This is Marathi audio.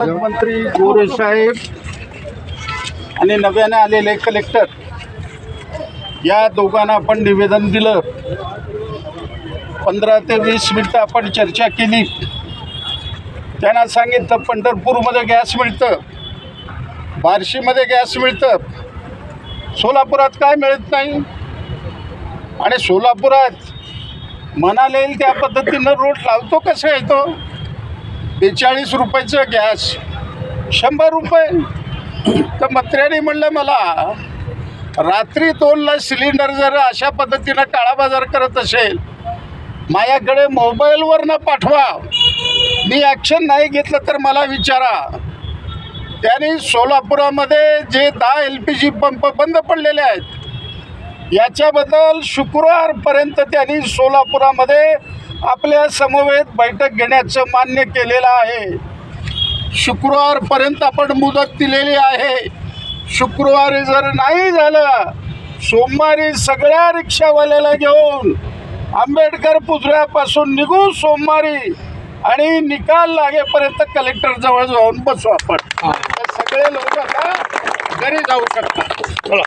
मंत्री गोरे साहेब आणि नव्याने आलेले कलेक्टर या दोघांना आपण निवेदन दिलं. 15 ते 20 मिनिटं आपण चर्चा केली. त्यांना सांगितलं पंढरपूरमध्ये गॅस मिळतं, बार्शीमध्ये गॅस मिळतं, सोलापुरात काय मिळत नाही. आणि सोलापुरात म्हणाले येईल त्या पद्धतीनं रोड लावतो कसं येतो. 42 रुपयाचं गॅस 100 रुपये. तर मंत्र्यांनी म्हणलं मला रात्री 2ला सिलेंडर जर अशा पद्धतीनं काळा बाजार करत असेल माझ्याकडे मोबाईलवरनं पाठवा, मी ॲक्शन नाही घेतलं तर मला विचारा. त्यांनी सोलापुरामध्ये जे 10 LPG पंप बंद पडलेले आहेत याच्याबद्दल शुक्रवारपर्यंत त्यांनी सोलापुरामध्ये आपल्या समवेत बैठक घेण्याचं मान्य केलेलं आहे. शुक्रवारपर्यंत आपण मुदत दिलेली आहे. शुक्रवारी जर नाही झालं सोमवारी सगळ्या रिक्षावाल्याला घेऊन आंबेडकर पुतळ्यापासून निघू सोमवारी आणि निकाल लागेपर्यंत कलेक्टरजवळ जाऊन बसू आपण. सगळे लोक आता घरी जाऊ शकतात.